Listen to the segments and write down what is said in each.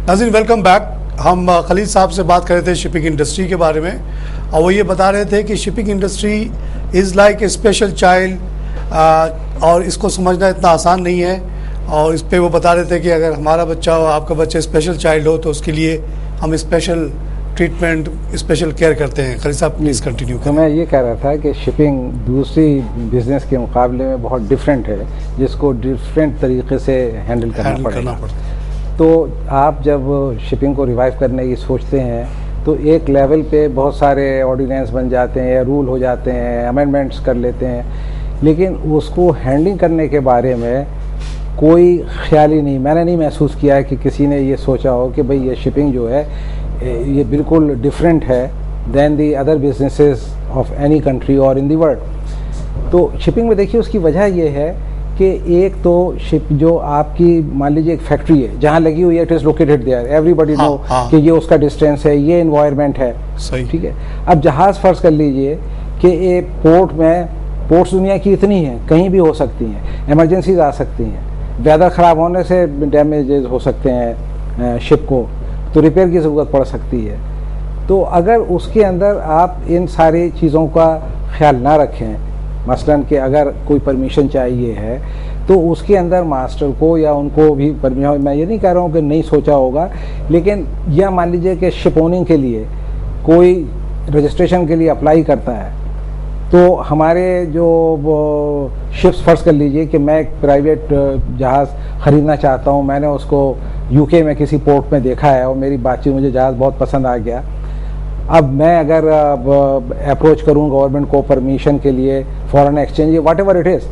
नाज़रीन welcome back. हम खलीद साहब से बात कर रहे थे शिपिंग इंडस्ट्री के बारे में, और वो ये बता रहे थे कि shipping industry is like a special child, और इसको समझना इतना आसान नहीं है। और इस पे वो बता रहे थे कि अगर हमारा बच्चा हो, आपका बच्चा स्पेशल चाइल्ड हो, तो उसके लिए हम स्पेशल ट्रीटमेंट, स्पेशल केयर करते हैं। खलीद साहब प्लीज़ कंटिन्यू। तो मैं ये कह रहा था कि शिपिंग दूसरी बिजनेस के मुकाबले में बहुत डिफरेंट है, जिसको डिफरेंट तरीके से हैंडल करना पड़ेगा। तो आप जब शिपिंग को रिवाइव करने की सोचते हैं तो एक लेवल पे बहुत सारे ऑर्डिनेंस बन जाते हैं या रूल हो जाते हैं, अमेंडमेंट्स कर लेते हैं, लेकिन उसको हैंडलिंग करने के बारे में कोई ख्याल ही नहीं, मैंने नहीं महसूस किया है कि किसी ने ये सोचा हो कि भाई ये शिपिंग जो है ये बिल्कुल डिफरेंट है than the other businesses of any country और इन दी वर्ल्ड। तो शिपिंग में देखिए उसकी वजह ये है कि एक तो शिप जो आपकी मान लीजिए एक फैक्ट्री है जहाँ लगी हुई है, it is located there, everybody know कि ये उसका डिस्टेंस है, ये इन्वायरमेंट है, ठीक है। अब जहाज़ फर्ज कर लीजिए कि एक पोर्ट में, पोर्ट्स दुनिया की इतनी हैं, कहीं भी हो सकती हैं, इमरजेंसीज आ सकती हैं, वेदर ख़राब होने से डैमेजेस हो सकते हैं शिप को, तो रिपेयर की ज़रूरत पड़ सकती है। तो अगर उसके अंदर आप इन सारी चीज़ों का ख्याल ना रखें, मसलन कि अगर कोई परमिशन चाहिए है तो उसके अंदर मास्टर को या उनको भी परमिशन, मैं ये नहीं कह रहा हूँ कि नहीं सोचा होगा, लेकिन या मान लीजिए कि शिप ओनिंग के लिए कोई रजिस्ट्रेशन के लिए अप्लाई करता है, तो हमारे जो शिप्स फर्ज कर लीजिए कि मैं एक प्राइवेट जहाज़ ख़रीदना चाहता हूँ, मैंने उसको यूके में किसी पोर्ट में देखा है और मेरी बातचीत, मुझे जहाज़ बहुत पसंद आ गया। अब मैं अगर अप्रोच करूँ गवर्नमेंट को परमिशन के लिए, foreign exchange, whatever it is,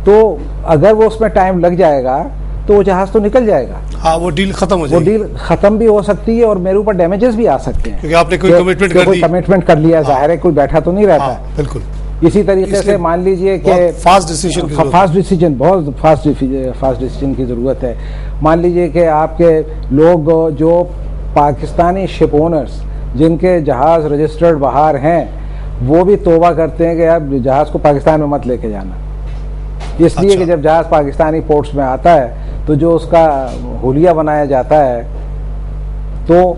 तो अगर वो उसमें टाइम लग जाएगा तो वो जहाज़ तो निकल जाएगा। हाँ, वो डील खत्म हो जाएगी। वो डील खत्म भी हो सकती है और मेरे ऊपर डैमेजेस भी आ सकते हैं, क्योंकि आपने कोई कमिटमेंट कर लिया। जाहिर है कोई बैठा तो नहीं रहता। बिल्कुल। इसी तरीके से मान लीजिए कि फास्ट डिसीजन, बहुत फास्ट डिसीजन की ज़रूरत है। मान लीजिए कि आपके लोग जो पाकिस्तानी शिप ओनर्स जिनके जहाज़ रजिस्टर्ड बाहर हैं, वो भी तौबा करते हैं कि आप जहाज़ को पाकिस्तान में मत लेके जाना, इसलिए कि जब जहाज़ पाकिस्तानी पोर्ट्स में आता है तो जो उसका हुलिया बनाया जाता है तो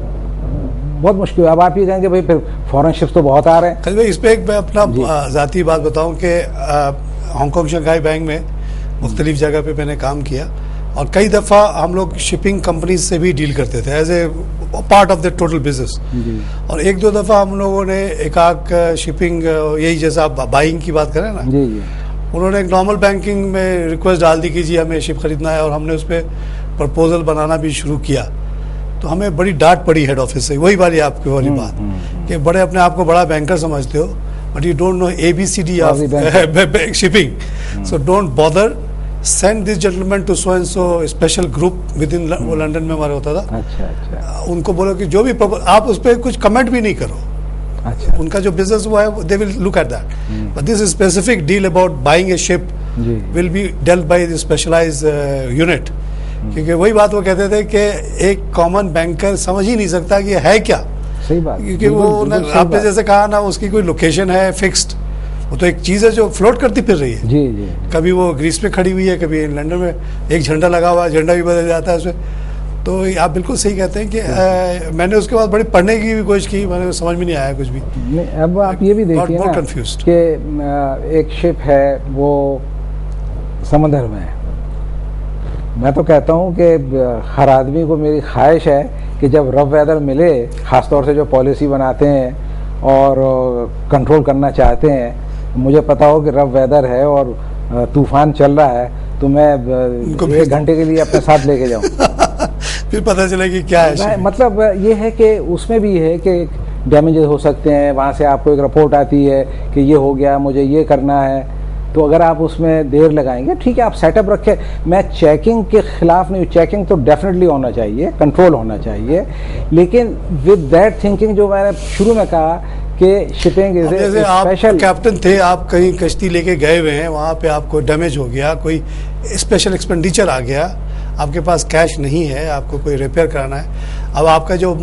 बहुत मुश्किल। अब आप ये कहेंगे भाई फिर फॉरेन शिप्स तो बहुत आ रहे हैं। भाई इस पर एक मैं अपना ज़ाती बात बताऊं कि हांगकांग शंघाई बैंक में मुख्तलिफ जगह पे मैंने काम किया, और कई दफ़ा हम लोग शिपिंग कंपनीज से भी डील करते थे as a part of the total business. और एक दो दफ़ा हम लोगों ने एक शिपिंग, यही जैसा आप बाइंग की बात करें ना, उन्होंने एक नॉर्मल बैंकिंग में रिक्वेस्ट डाल दी कि जी हमें शिप खरीदना है, और हमने उस पर प्रपोजल बनाना भी शुरू किया, तो हमें बड़ी डांट पड़ी हेड ऑफिस से। वही बारी आपकी वाली बात कि बड़े अपने आप को बड़ा बैंकर समझते हो, but you don't know ABCD of shipping, so don't bother, send this gentleman to so and so special group within, वो लंदन में हमारा होता था। अच्छा। उनको बोलो कि जो भी आप उस पर कुछ कमेंट भी नहीं करो। अच्छा। उनका जो बिजनेस हुआ है they will look at that, but this specific deal about buying a ship will be dealt by the specialised unit. क्योंकि वही बात वो कहते थे कि एक कॉमन बैंकर समझ ही नहीं सकता कि है क्या। सही बात। क्योंकि वो आपने जैसे कहा ना, उसकी कोई लोकेशन है फिक्स्ड, वो तो एक चीज़ है जो फ्लोट करती फिर रही है। जी जी। कभी वो ग्रीस में खड़ी हुई है, कभी लंदन में एक झंडा लगा हुआ है, झंडा भी बदल जाता है उसमें। तो आप बिल्कुल सही कहते हैं कि मैंने उसके बाद बड़ी पढ़ने की भी कोशिश की, मैंने समझ में नहीं आया कुछ भी। अब आप ये भी देखिए ना कि एक शिप है वो समंदर में है। मैं तो कहता हूँ कि हर आदमी को मेरी ख्वाहिश है कि जब रफ वेदर मिले, ख़ासतौर से जो पॉलिसी बनाते हैं और कंट्रोल करना चाहते हैं, मुझे पता हो कि रफ वेदर है और तूफान चल रहा है, तो मैं 1 घंटे के लिए अपने साथ लेके जाऊँ फिर पता चले कि क्या है। मतलब ये है कि उसमें भी है कि डैमेजेस हो सकते हैं, वहाँ से आपको एक रिपोर्ट आती है कि ये हो गया, मुझे ये करना है, तो अगर आप उसमें देर लगाएंगे, ठीक है आप सेटअप रखें। मैं चेकिंग के खिलाफ नहीं, चेकिंग तो डेफिनेटली होना चाहिए, कंट्रोल होना चाहिए, लेकिन विद दैट थिंकिंग जो मैंने शुरू में कहा कि shipping is a special. Captain थे आप, कहीं कश्ती लेके गए हुए हैं, वहाँ पे आपको डैमेज हो गया, कोई स्पेशल एक्सपेंडिचर आ गया, आपके पास कैश नहीं है, आपको कोई रिपेयर कराना है। अब आपका जो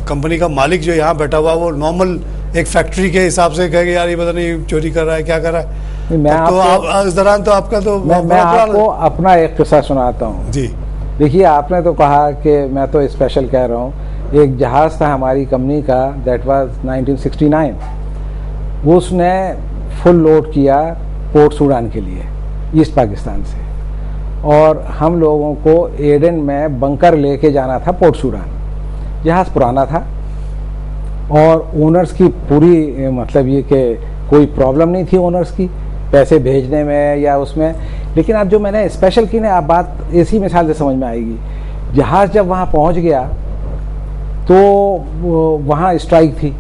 कंपनी का मालिक जो यहाँ बैठा हुआ, वो नॉर्मल एक फैक्ट्री के हिसाब से कहेगा यार ये पता नहीं चोरी कर रहा है, क्या कर रहा है। मैं तो आप इस दौरान तो आपका तो मैं आपको अपना एक किस्सा सुनाता हूँ जी। देखिए, आपने तो कहा कि मैं तो स्पेशल कह रहा हूँ, एक जहाज़ था हमारी कंपनी का, दैट वाज 1969, उसने फुल लोड किया पोर्ट सूडान के लिए ईस्ट पाकिस्तान से, और हम लोगों को एडन में बंकर लेके जाना था पोर्ट सूडान। जहाज़ पुराना था और ओनर्स की पूरी मतलब ये कि कोई प्रॉब्लम नहीं थी ओनर्स की पैसे भेजने में या उसमें। लेकिन अब जो मैंने स्पेशल की ना, आप बात इसी मिसाल से समझ में आएगी। जहाज़ जब वहाँ पहुँच गया तो वहाँ स्ट्राइक थी,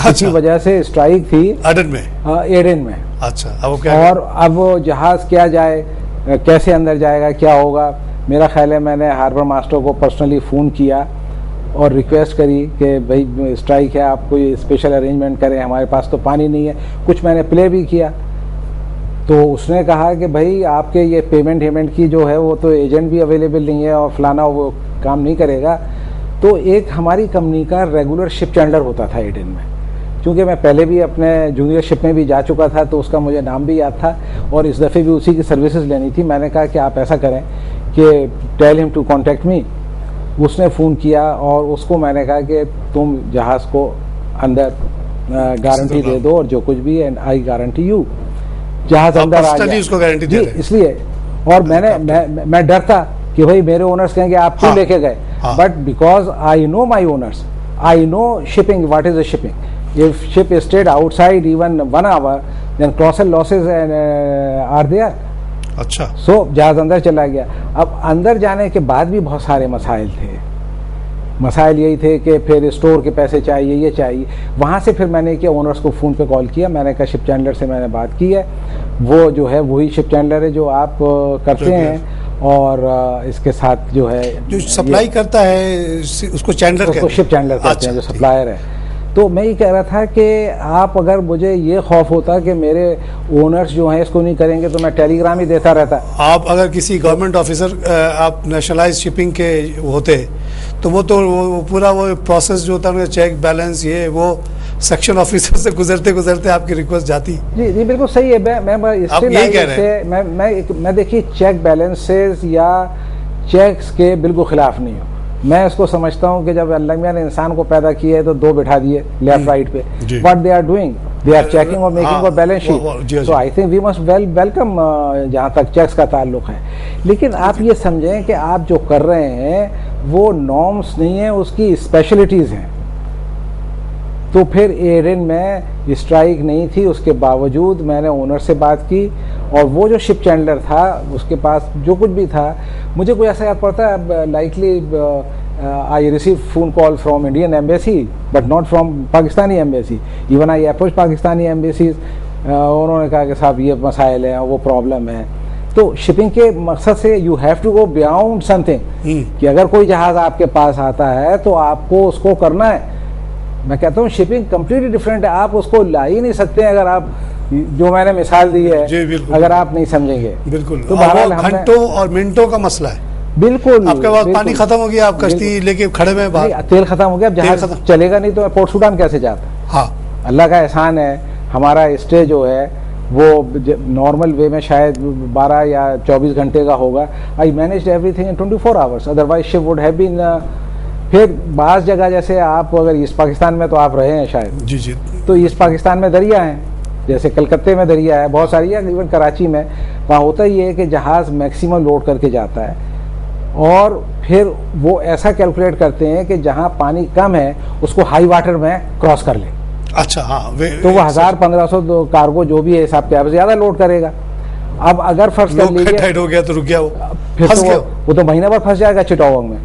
इसी वजह से स्ट्राइक थी एडन में। एडन में। अच्छा, अब क्या और अब जहाज़ क्या जाए, कैसे अंदर जाएगा, क्या होगा। मेरा ख्याल है मैंने हार्बर मास्टर को पर्सनली फ़ोन किया और रिक्वेस्ट करी कि भाई स्ट्राइक है, आप कोई स्पेशल अरेंजमेंट करें, हमारे पास तो पानी नहीं है। कुछ मैंने प्ले भी किया, तो उसने कहा कि भाई आपके ये पेमेंट की जो है वो तो एजेंट भी अवेलेबल नहीं है और फलाना वो काम नहीं करेगा। तो एक हमारी कंपनी का रेगुलर शिप चैंडलर होता था एडन में, क्योंकि मैं पहले भी अपने जूनियर शिप में भी जा चुका था तो उसका मुझे नाम भी याद था और इस दफ़े भी उसी की सर्विसेज लेनी थी। मैंने कहा कि आप ऐसा करें कि tell him to contact me. उसने फ़ोन किया और उसको मैंने कहा कि तुम जहाज़ को अंदर गारंटी दे दो और जो कुछ भी, एंड आई गारंटी यू, जहाज़ अंदर आ जाए। उसको गारंटी दे रहे। इसलिए, और मैं डरता कि भाई मेरे ओनर्स कहेंगे आप क्यों लेके गए, but because I know my owners, I know shipping, what is the shipping. If ship stayed outside even 1 hour, then colossal losses are there. अच्छा, सो जहाज़ अंदर चला गया। अब अंदर जाने के बाद भी बहुत सारे मसाइल थे। मसाइल यही थे कि फिर स्टोर के पैसे चाहिए, ये चाहिए। वहाँ से फिर मैंने किया, ओनर्स को फ़ोन पे कॉल किया, मैंने कहा शिप चैंडलर से मैंने बात की है, वो जो है वही शिप चैंडलर है जो आप करते हैं, और इसके साथ जो है जो सप्लाई करता है उसको चैंडलर कहते हैं, शिप चैंडलर कहते हैं, जो सप्लायर है। तो मैं ये कह रहा था कि आप, अगर मुझे ये खौफ होता कि मेरे ओनर्स जो हैं इसको नहीं करेंगे तो मैं टेलीग्राम ही देता रहता। आप अगर किसी गवर्नमेंट ऑफिसर, आप नेशनलाइज शिपिंग के होते तो वो पूरा वो प्रोसेस जो होता है, चेक बैलेंस, ये वो सेक्शन ऑफिसर से गुजरते गुजरते आपकी रिक्वेस्ट जाती। जी जी, बिल्कुल सही है। मैं देखिए, चेक बैलेंसेस या चेक्स के बिल्कुल खिलाफ नहीं हूँ। मैं इसको समझता हूँ कि जब अल्लाह मियां ने इंसान को पैदा किया है तो 2 बिठा दिए लेफ्ट राइट पे, what they are doing, they are checking और making a balance sheet. So I think we must welcome जहाँ तक चेक्स का ताल्लुक है। लेकिन आप ये समझें कि आप जो कर रहे हैं वो नॉर्म्स नहीं है, उसकी स्पेशलिटीज़ हैं। तो फिर एडन में स्ट्राइक नहीं थी, उसके बावजूद मैंने ओनर से बात की, और वो जो शिप चैंडलर था उसके पास जो कुछ भी था, मुझे कोई ऐसा याद पड़ता है, likely I receive phone call from Indian embassy but not from Pakistani embassy. Even I approach Pakistani embassies, उन्होंने कहा कि साहब ये मसाइल हैं, वो प्रॉब्लम है। तो शिपिंग के मकसद से you have to go beyond something, कि अगर कोई जहाज़ आपके पास आता है तो आपको उसको करना है। मैं कहता हूँ शिपिंग कम्प्लीटली डिफरेंट है, आप उसको ला ही नहीं सकते अगर आप, जो मैंने मिसाल दी है, अगर आप नहीं समझेंगे। बिल्कुल, तो घंटों और मिनटों का मसला है। बिल्कुल, आपके पास पानी खत्म हो गया, आप कश्ती लेके खड़े में बाहर, तेल खत्म हो गया, अब जहाज चलेगा नहीं तो पोर्ट सूडान कैसे जाता। हाँ, अल्लाह का एहसान है, हमारा स्टे जो है वो नॉर्मल वे में शायद 12 या 24 घंटे का होगा। I managed everything in 24 hours, otherwise ship would have been. फिर बाज़ जगह, जैसे आप अगर ईस्ट पाकिस्तान में तो आप रहे हैं शायद, जी जी, तो ईस्ट पाकिस्तान में दरिया हैं, जैसे कलकत्ते में दरिया है, बहुत सारी है, इवन कराची में। वहाँ होता ही है कि जहाज़ मैक्सिमम लोड करके जाता है, और फिर वो ऐसा कैलकुलेट करते हैं कि जहाँ पानी कम है उसको हाई वाटर में क्रॉस कर ले। अच्छा, हाँ, तो वो 1000-1500 कार्गो जो भी है हिसाब के, ज़्यादा लोड करेगा। अब अगर फर्ज कर लीजिए हो गया तो रुक गया, फिर तो वो तो महीना भर फंस जाएगा चिटागोंग में।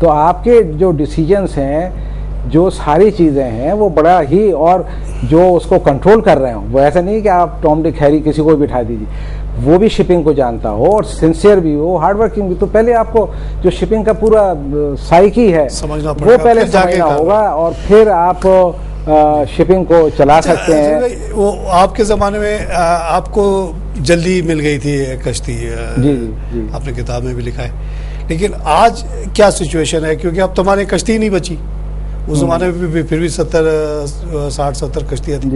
तो आपके जो डिसीजंस हैं, जो सारी चीज़ें हैं, वो बड़ा ही, और जो उसको कंट्रोल कर रहे हो, वो ऐसा नहीं कि आप टॉम डिक हैरी किसी को बिठा दीजिए, वो भी शिपिंग को जानता हो और सिंसियर भी हो, हार्ड वर्किंग भी। तो पहले आपको जो शिपिंग का पूरा साइकी है समझना वो पहले समझना होगा, और फिर आप शिपिंग को चला सकते हैं। वो आपके ज़माने में आपको जल्दी मिल गई थी कश्ती, जी जी, आपने किताब में भी लिखा है। लेकिन आज क्या सिचुएशन है, क्योंकि अब तुम्हारी कश्ती नहीं बची, उस ज़माने में भी फिर भी 60-70 कश्तियाँ थी।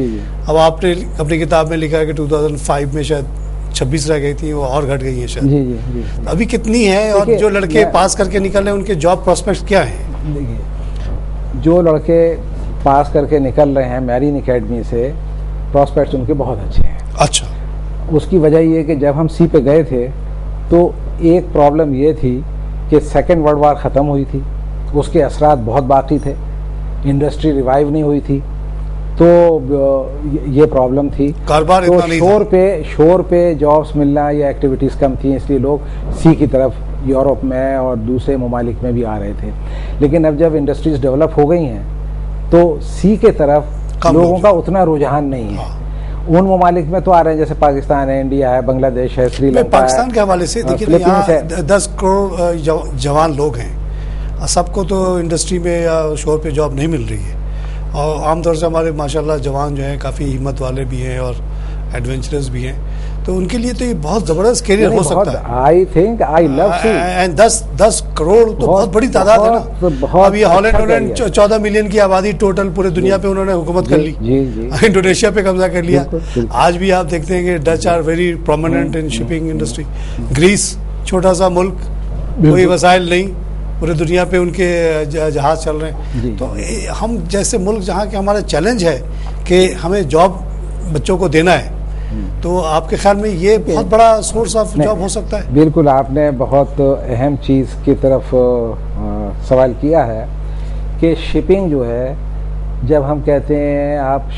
अब आपने अपनी किताब में लिखा है कि 2005 में शायद 26 रह गई थी, वो और घट गई हैं शायद। जी जी जी। अभी कितनी है, और जो लड़के पास करके निकल रहे हैं उनके जॉब प्रोस्पेक्ट्स क्या हैं? देखिए, जो लड़के पास करके निकल रहे हैं मैरीन एकेडमी से, प्रोस्पेक्ट्स उनके बहुत अच्छे हैं। अच्छा। उसकी वजह ये कि जब हम सी पे गए थे तो एक प्रॉब्लम ये थी कि सेकेंड वर्ल्ड वार ख़त्म हुई थी, उसके असरात बहुत बाकी थे, इंडस्ट्री रिवाइव नहीं हुई थी, तो ये प्रॉब्लम थी। कारोबार तो इतना नहीं था। शोर पे जॉब्स मिलना या एक्टिविटीज़ कम थी, इसलिए लोग सी की तरफ यूरोप में और दूसरे ममालिक में भी आ रहे थे। लेकिन अब जब इंडस्ट्रीज डेवलप हो गई हैं तो सी के तरफ लोगों का उतना रुझान नहीं है। उन ममालिक में तो आ रहे हैं, जैसे पाकिस्तान है, इंडिया है, बांग्लादेश है, श्रीलंका पाकिस्तान के हवाले से देखिए, यहाँ 10 करोड़ जवान लोग हैं, सबको तो इंडस्ट्री में या शोर पे जॉब नहीं मिल रही है। और आमतौर से हमारे माशाल्लाह जवान जो हैं काफ़ी हिम्मत वाले भी हैं और एडवेंचरस भी हैं, तो उनके लिए तो ये बहुत ज़बरदस्त कैरियर हो सकता है। I think I love sea. And 10 crore तो बहुत बड़ी तादाद है ना। अब ये हॉलैंड 14 मिलियन की आबादी टोटल पूरे दुनिया पे उन्होंने हुकूमत कर ली, इंडोनेशिया पे कब्जा कर लिया। आज भी आप देखते हैं कि Dutch are very prominent in shipping industry. Greece छोटा सा मुल्क, कोई वसाइल नहीं, पूरे दुनिया पे उनके जहाज चल रहे हैं। तो हम जैसे मुल्क जहाँ के हमारा चैलेंज है कि हमें जॉब बच्चों को देना है, तो आपके ख्याल में ये बहुत बड़ा सोर्स ऑफ जॉब हो सकता है? बिल्कुल, आपने बहुत अहम चीज़ की तरफ सवाल किया है कि शिपिंग जो है, जब हम कहते हैं आप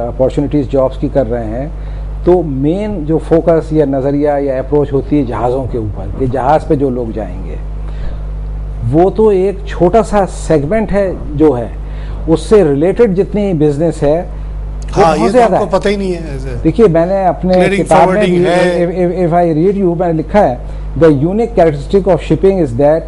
अपॉर्चुनिटीज़ जॉब्स की कर रहे हैं, तो मेन जो फोकस या नज़रिया या अप्रोच होती है जहाज़ों के ऊपर, कि जहाज़ पे जो लोग जाएंगे वो तो एक छोटा सा सेगमेंट है जो है, उससे रिलेटेड जितनी बिजनेस है हाँ, ये तो आपको पता ही नहीं है। देखिए, मैंने अपने किताब में इफ आई रीड यू, मैंने लिखा है the unique characteristic of shipping is that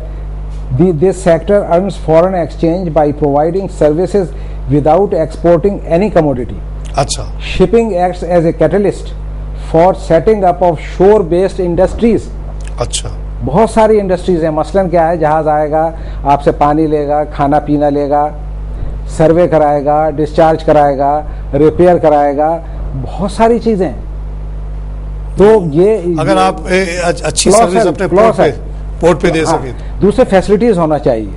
this sector earns foreign exchange by providing services without exporting any commodity. अच्छा। Shipping acts as a catalyst for setting up of shore based industries. अच्छा। बहुत सारी industries हैं। मसलन क्या है, जहाज आएगा, आपसे पानी लेगा, खाना पीना लेगा, सर्वे कराएगा, डिस्चार्ज कराएगा, रिपेयर कराएगा, बहुत सारी चीजें। तो ये अगर आप अच्छी सर्विस अपने पोर्ट पे दे सकें, दूसरे फैसिलिटीज होना चाहिए।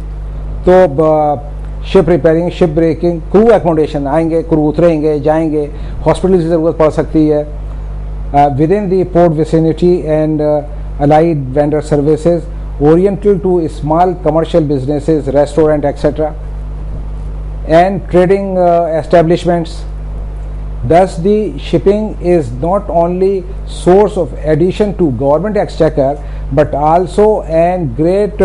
तो ship repairing, ship breaking, crew accommodation, आएंगे क्रू उतरेंगे, जाएंगे, हॉस्पिटल की जरूरत पड़ सकती है, within the port vicinity and allied vendor services oriented to small commercial businesses, restaurant, etc., and trading establishments. Thus, the shipping is not only source of addition to government exchequer but also an great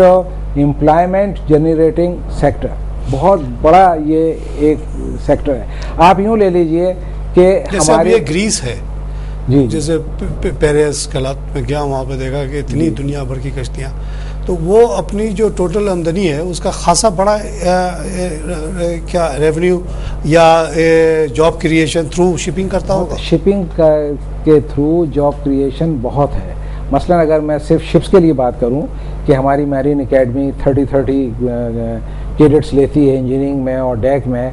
employment generating sector. बहुत बड़ा ये एक sector है। आप यूँ ले लीजिए कि हमारे ग्रीस है जी, जैसे पेरिस कलात में गया, वहाँ पे देखा कि इतनी दुनिया भर की कश्तियाँ, तो वो अपनी जो टोटल आमदनी है उसका खासा बड़ा क्या रेवेन्यू या जॉब क्रिएशन थ्रू शिपिंग करता होगा। शिपिंग के थ्रू जॉब क्रिएशन बहुत है। मसलन अगर मैं सिर्फ शिप्स के लिए बात करूं कि हमारी मैरीन एकेडमी 30 कैडेट्स लेती है इंजीनियरिंग में और डेक में,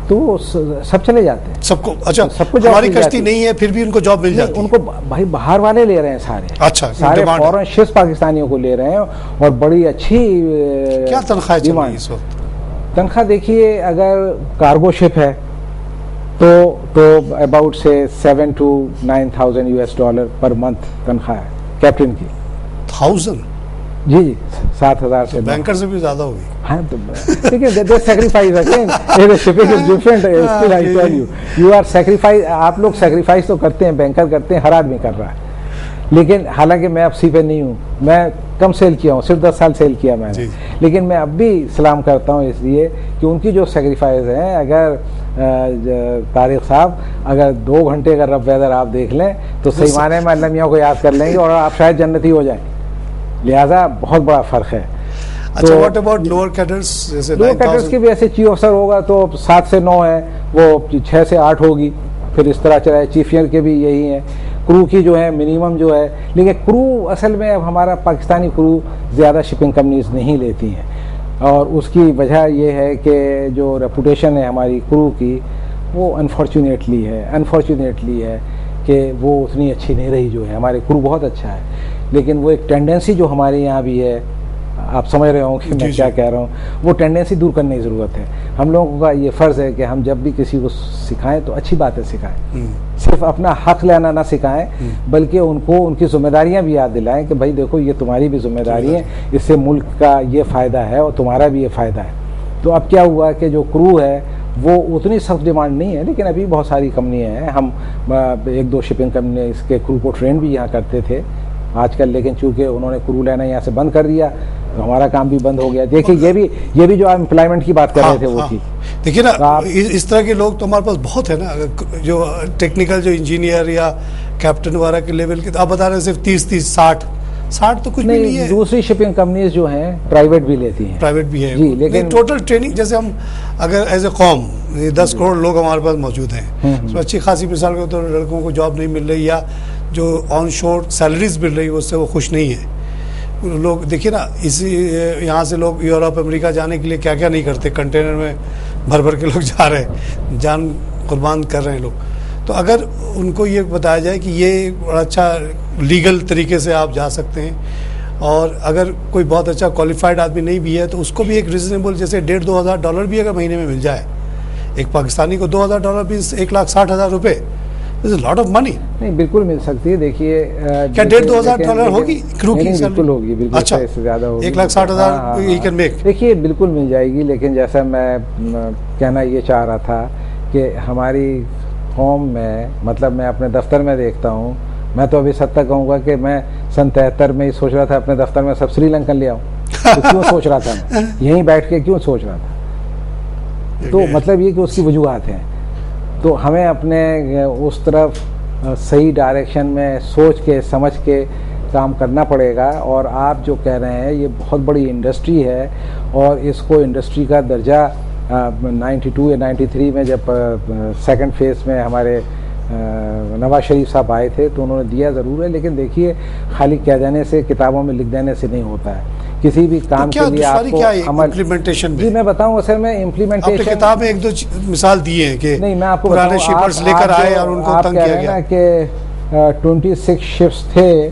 तो सब चले जाते हैं सबको। अच्छा, सबको हमारी कश्ती नहीं है फिर भी उनको जॉब मिल जाती है। उनको भाई बाहर वाले ले रहे हैं सारे। अच्छा, सारे फॉरेन शिप्स पाकिस्तानियों को ले रहे हैं और बड़ी अच्छी क्या तनख्वाह चल रही है इस वक्त? तनख्वाह देखिए, अगर कार्गो शिप है तो अबाउट से 7 to 9,000 $US पर मंथ तनख्वाह है कैप्टन की। 1000? जी जी, 7,000 से। बैंकर से भी ज्यादा होगी। हाँ, तो देखिए they sacrifice again, shipping is different, still I tell you are sacrifice. आप लोग सैक्रिफाइस तो करते हैं, बैंकर करते हैं, हर आदमी कर रहा है। लेकिन हालांकि मैं अब सी पे नहीं हूँ, मैं कम सेल किया हूँ, सिर्फ 10 साल सेल किया मैंने, लेकिन मैं अब भी सलाम करता हूँ इसलिए कि उनकी जो सैक्रिफाइस है, अगर तारिक साहब अगर 2 घंटे का रफ वेदर आप देख लें तो सही माने में अल्लाह मियाँ को याद कर लेंगे और आप शायद जन्नती हो जाएं। लिहाजा बहुत बड़ा फर्क है। अच्छा, व्हाट अबाउट लोअर कैडर्स? जैसे लोअर कैडर्स की भी ऐसे चीफ अफसर होगा तो 7 से 9 है, वो 6 से 8 होगी, फिर इस तरह चला है। चीफ इंजीनियर के भी यही है। क्रू की जो है मिनिमम जो है, लेकिन क्रू असल में अब हमारा पाकिस्तानी क्रू ज़्यादा शिपिंग कंपनीज नहीं लेती हैं और उसकी वजह यह है कि जो रेपुटेशन है हमारी क्रू की वो अनफॉर्चुनेटली है कि वो उतनी अच्छी नहीं रही जो है। हमारे क्रू बहुत अच्छा है, लेकिन वो एक टेंडेंसी जो हमारे यहाँ भी है, आप समझ रहे हो कि मैं क्या कह रहा हूँ, वो टेंडेंसी दूर करने की ज़रूरत है। हम लोगों का ये फ़र्ज़ है कि हम जब भी किसी को सिखाएं तो अच्छी बातें सिखाएं, सिर्फ अपना हक लेना ना सिखाएं, बल्कि उनको उनकी जिम्मेदारियां भी याद दिलाएं कि भाई देखो ये तुम्हारी भी जिम्मेदारी है, इससे मुल्क का ये फ़ायदा है और तुम्हारा भी ये फ़ायदा है। तो अब क्या हुआ कि जो क्रू है वो उतनी सख्त डिमांड नहीं है, लेकिन अभी बहुत सारी कंपनियाँ हैं। हम 1-2 शिपिंग कंपनी इसके क्रू को ट्रेन भी यहाँ करते थे आजकल, लेकिन चूंकि उन्होंने क्रू लेना यहाँ से बंद कर दिया तो हमारा काम भी बंद हो गया। देखिए ये भी जो आप एम्प्लॉयमेंट की बात कर रहे थे वो थी। देखिए ना, इस तरह के लोग तो हमारे पास बहुत है ना, जो टेक्निकल, जो इंजीनियर या कैप्टन वगैरह के लेवल के। आप बता रहे हैं सिर्फ 30-30, 60 तो कुछ भी नहीं है। दूसरी शिपिंग कंपनीज जो हैं प्राइवेट भी लेती हैं, प्राइवेट भी है जी, लेकिन टोटल ट्रेनिंग, जैसे हम अगर एज ए कॉम 10 करोड़ लोग हमारे पास मौजूद हैं, तो अच्छी खासी मिसाल के तो लड़कों को जॉब नहीं मिल रही, या जो ऑन शोर सैलरीज मिल रही है उससे वो खुश नहीं है लोग। देखिए ना, इसी यहाँ से लोग यूरोप अमेरिका जाने के लिए क्या क्या नहीं करते, कंटेनर में भर भर के लोग जा रहे हैं, जान कुर्बान कर रहे हैं लोग। तो अगर उनको ये बताया जाए कि ये बड़ा अच्छा लीगल तरीके से आप जा सकते हैं, और अगर कोई बहुत अच्छा क्वालिफाइड आदमी नहीं भी है तो उसको भी एक रिजनेबल, जैसे $1,500-2 हज़ार डॉलर भी अगर महीने में मिल जाए, एक पाकिस्तानी को $2,000 भी $1,60,000 रुपये, लॉट ऑफ मनी। नहीं, बिल्कुल मिल सकती है। देखिए क्या $1,500-2 हज़ार डॉलर होगी क्रू की? बिल्कुल होगी, बिल्कुल। अच्छा, इससे ज़्यादा होगी। 1,60,000 ही कैन मेक। देखिए बिल्कुल मिल जाएगी, लेकिन जैसा मैं कहना ये चाह रहा था कि हमारी कौम में, मतलब मैं अपने दफ्तर में देखता हूँ, मैं तो अभी सद तक कहूँगा कि मैं सन 73 में ही सोच रहा था अपने दफ्तर में सब श्रीलंकन ले आऊँ। तो क्यों सोच रहा था मैं, यहीं बैठ के क्यों सोच रहा था? तो मतलब ये कि उसकी वजूहात हैं। तो हमें अपने उस तरफ सही डायरेक्शन में सोच के समझ के काम करना पड़ेगा। और आप जो कह रहे हैं ये बहुत बड़ी इंडस्ट्री है, और इसको इंडस्ट्री का दर्जा 92 या 93 में जब सेकंड फेज में हमारे नवाज शरीफ साहब आए थे तो उन्होंने दिया ज़रूर है, लेकिन देखिए खाली कह देने से, किताबों में लिख देने से नहीं होता है। किसी भी काम के लिए आपको अमल, इम्प्लीमेंटेशन में, जी मैं बताऊं, असल में इम्प्लीमेंटेशन, आपने किताब में 1-2 मिसाल दिए हैं कि नहीं, मैं आपको पुराने शिपर्स लेकर आए और उनको तंग किया गया कि 26 शिप्स थे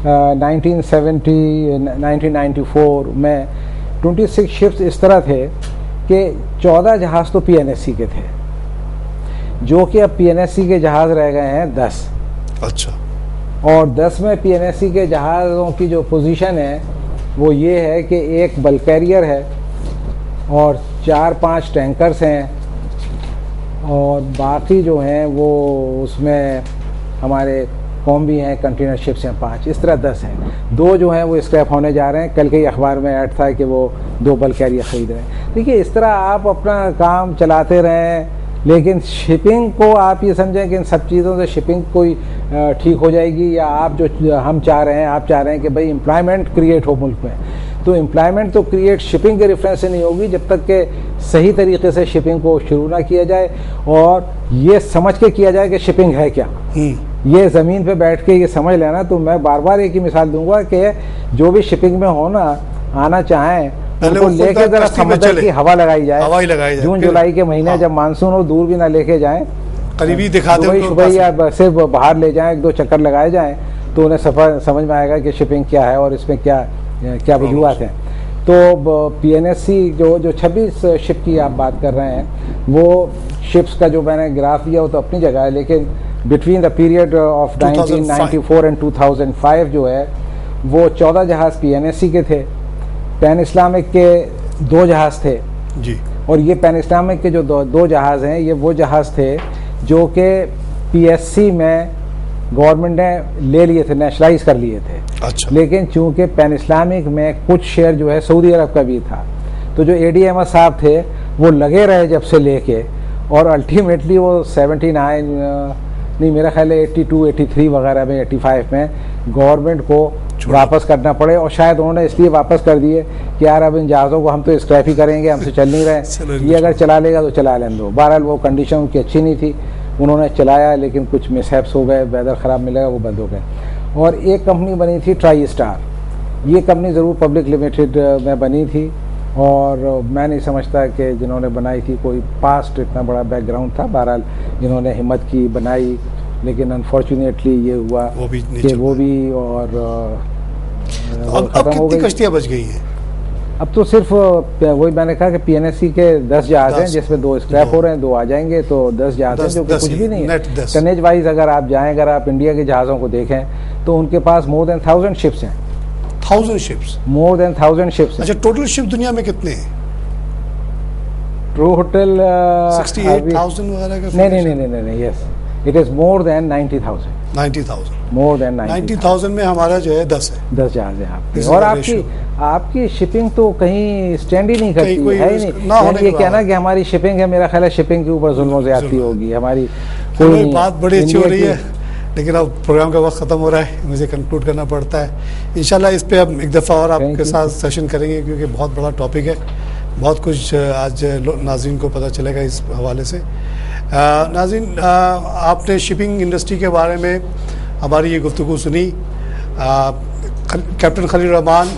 1994 में। 26 शिप्स इस तरह थे कि 14 जहाज़ तो PNSC के थे, जो कि अब PNSC के जहाज़ रह गए हैं 10। अच्छा। और 10 में PNSC के जहाज़ों की जो पोजीशन है वो ये है कि एक बल्क कैरियर है और 4-5 टैंकर्स हैं, और बाकी जो हैं वो उसमें हमारे कॉम्बी हैं, कंटेनर शिप्स हैं 5, इस तरह 10 हैं। 2 जो हैं वो स्क्रैप होने जा रहे हैं। कल के ही अखबार में ऐड था कि वो 2 बल्क कैरियर ख़रीद रहे हैं। देखिए इस तरह आप अपना काम चलाते रहें, लेकिन शिपिंग को आप ये समझें कि इन सब चीज़ों से शिपिंग कोई ठीक हो जाएगी, या आप जो हम चाह रहे हैं, आप चाह रहे हैं कि भाई एम्प्लॉयमेंट क्रिएट हो मुल्क में, तो एम्प्लॉयमेंट तो क्रिएट शिपिंग के रेफरेंस से नहीं होगी जब तक कि सही तरीके से शिपिंग को शुरू ना किया जाए, और ये समझ के किया जाए कि शिपिंग है क्या। ये ज़मीन पे बैठ के ये समझ लेना। तो मैं बार बार एक ही मिसाल दूंगा कि जो भी शिपिंग में हो ना, आना चाहें उनको लेके जरा समुद्र की हवा लगाई जाए। जून जुलाई के महीने जब मानसून हो, दूर भी ना लेके जाएं, करीबी दिखा दें, सुबह या सिर्फ बाहर ले जाएं, 1-2 चक्कर लगाए जाएं, तो उन्हें सफ़र समझ में आएगा कि शिपिंग क्या है और इसमें क्या वजूहात हैं। तो PNSC जो 26 शिप की आप बात कर रहे हैं, वो शिप्स का जो मैंने ग्राफ दिया वो तो अपनी जगह है, लेकिन between the period of 1994 and 2005 जो है वो 14 जहाज़ PNSC के थे। पैन इस्लामिक के 2 जहाज़ थे जी, और ये पैन इस्लामिक के जो 2 जहाज़ हैं, ये वो जहाज़ थे जो कि PSC में गवर्नमेंट ने ले लिए थे, नेशनलाइज कर लिए थे। अच्छा। लेकिन चूंकि पैन इस्लामिक में कुछ शेयर जो है सऊदी अरब का भी था, तो जो AD अहमद साहब थे वो लगे रहे जब से लेके, और अल्टीमेटली वो 79 नहीं, मेरा ख्याल है 82, 83 वगैरह में, 85 में गवर्नमेंट को वापस करना पड़े, और शायद उन्होंने इसलिए वापस कर दिए कि यार अब इन जहाज़ों को हम तो स्क्रैप ही करेंगे, हमसे चल नहीं रहे, ये अगर चला लेगा तो चला लेने दो। बहरहाल वो कंडीशन उनकी अच्छी नहीं थी, उन्होंने चलाया, लेकिन कुछ मिसहैप्स हो गए, वेदर ख़राब मिलेगा, वो बंद हो गए। और एक कंपनी बनी थी ट्राई स्टार, ये कंपनी ज़रूर पब्लिक लिमिटेड में बनी थी, और मैं नहीं समझता कि जिन्होंने बनाई थी कोई पास्ट इतना बड़ा बैकग्राउंड था। बहरहाल जिन्होंने हिम्मत की, बनाई, लेकिन अनफॉर्चुनेटली ये हुआ कि वो भी और अब कितनी कश्तियाँ बच गई हैं? अब तो सिर्फ वही मैंने कहा कि पीएनएससी के 10 जहाज हैं, जिसमें 2 स्क्रैप हो रहे हैं, 2 आ जाएंगे, तो 10 जहाज हैं, जो कि कुछ भी नहीं है टनेज वाइज। अगर आप जाएं, अगर आप इंडिया के जहाज़ों को देखें तो उनके पास मोर देन 1000 शिप्स हैं। 1000 शिप्स? More than 1000 ships. अच्छा, टोटल शिप दुनिया में कितने हैं? टोटल 68,000 वगैरह का? नहीं, yes, it is more than 90,000। 90,000 more than 90,000 में हमारा जो है 10 है। 10 जहाज है आपके। और आपकी शिपिंग तो कहीं स्टैंड ही नहीं करती है ही नहीं। ये कहना कि हमारी शिपिंग है, मेरा ख्याल है शिपिंग के ऊपर जुल्म ज़्यादती होगी हमारी। कोई बात बड़ी अच्छी हो रही है, लेकिन अब प्रोग्राम का वक्त ख़त्म हो रहा है, मुझे कंक्लूड करना पड़ता है। इंशाल्लाह इस पे अब एक दफ़ा और आपके साथ सेशन करेंगे, क्योंकि बहुत बड़ा टॉपिक है, बहुत कुछ आज नाज़रीन को पता चलेगा इस हवाले से। नाज़रीन, आपने शिपिंग इंडस्ट्री के बारे में हमारी ये गुफ्तगू सुनी। कैप्टन खलील रहमान,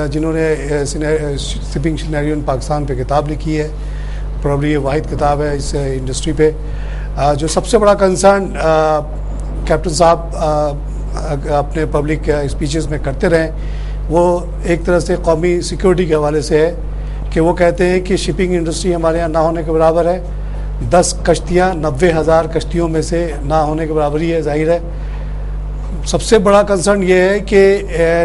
जिन्होंने शिपिंग सिनेरियो इन पाकिस्तान पे किताब लिखी है, प्रॉब्ली ये वाहिद किताब है इस इंडस्ट्री पे। जो सबसे बड़ा कंसर्न कैप्टन साहब अपने पब्लिक स्पीचेस में करते रहे, वो एक तरह से कौमी सिक्योरिटी के हवाले से है कि वो कहते हैं कि शिपिंग इंडस्ट्री हमारे यहाँ ना होने के बराबर है। 10 कश्तियाँ 90,000 कश्तियों में से ना होने के बराबर ही है, जाहिर है। सबसे बड़ा कंसर्न ये है कि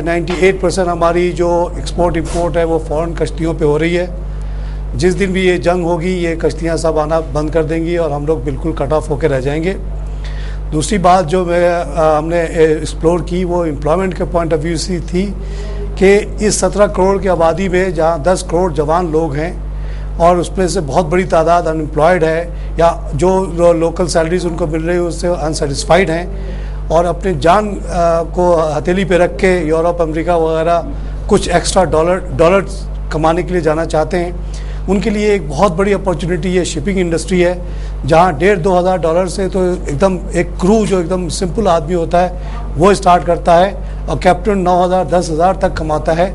98% हमारी जो एक्सपोर्ट इंपोर्ट है वो फॉरेन कश्तियों पे हो रही है। जिस दिन भी ये जंग होगी, ये कश्तियाँ सब आना बंद कर देंगी और हम लोग बिल्कुल कट ऑफ होकर रह जाएंगे। दूसरी बात जो हमने एक्सप्लोर की, वो एम्प्लॉयमेंट के पॉइंट ऑफ व्यू से थी कि इस 17 करोड़ की आबादी में जहाँ 10 करोड़ जवान लोग हैं और उसमें से बहुत बड़ी तादाद अनएम्प्लॉयड है, या जो लोकल सैलरीज उनको मिल रही है उससे अनसेटिस्फाइड हैं, और अपने जान को हथेली पे रख के यूरोप, अमेरिका वगैरह कुछ एक्स्ट्रा डॉलर कमाने के लिए जाना चाहते हैं, उनके लिए एक बहुत बड़ी अपॉर्चुनिटी ये शिपिंग इंडस्ट्री है, जहाँ $1,500 से तो एकदम एक क्रू जो एकदम सिंपल आदमी होता है वो स्टार्ट करता है और कैप्टन 9,000 10,000 तक कमाता है।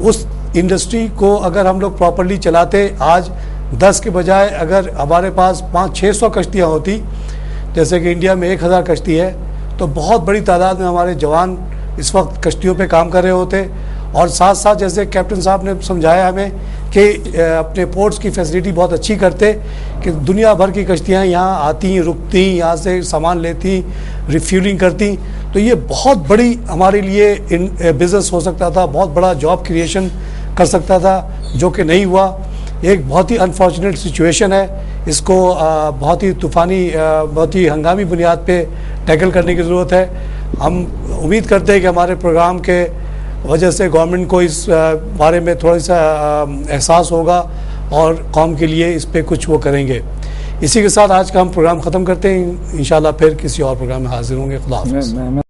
उस इंडस्ट्री को अगर हम लोग प्रॉपरली चलाते, आज 10 के बजाय अगर हमारे पास 500-600 कश्तियाँ होती, जैसे कि इंडिया में 1,000 कश्ती है, तो बहुत बड़ी तादाद में हमारे जवान इस वक्त कश्तियों पे काम कर रहे होते। और साथ साथ जैसे कैप्टन साहब ने समझाया हमें कि अपने पोर्ट्स की फैसिलिटी बहुत अच्छी करते, कि दुनिया भर की कश्तियाँ यहाँ आती, रुकती, यहाँ से सामान लेती, रिफ्यूलिंग करती, तो ये बहुत बड़ी हमारे लिए बिज़नेस हो सकता था, बहुत बड़ा जॉब क्रिएशन कर सकता था, जो कि नहीं हुआ। एक बहुत ही अनफॉर्चुनेट सिचुएशन है, इसको बहुत ही तूफ़ानी, बहुत ही हंगामी बुनियाद पे टैकल करने की ज़रूरत है। हम उम्मीद करते हैं कि हमारे प्रोग्राम के वजह से गवर्नमेंट को इस बारे में थोड़ा सा एहसास होगा और कौम के लिए इस पे कुछ वो करेंगे। इसी के साथ आज का हम प्रोग्राम ख़त्म करते हैं। इंशाल्लाह फिर किसी और प्रोग्राम में हाजिर होंगे। खुदा हाफ़िज़।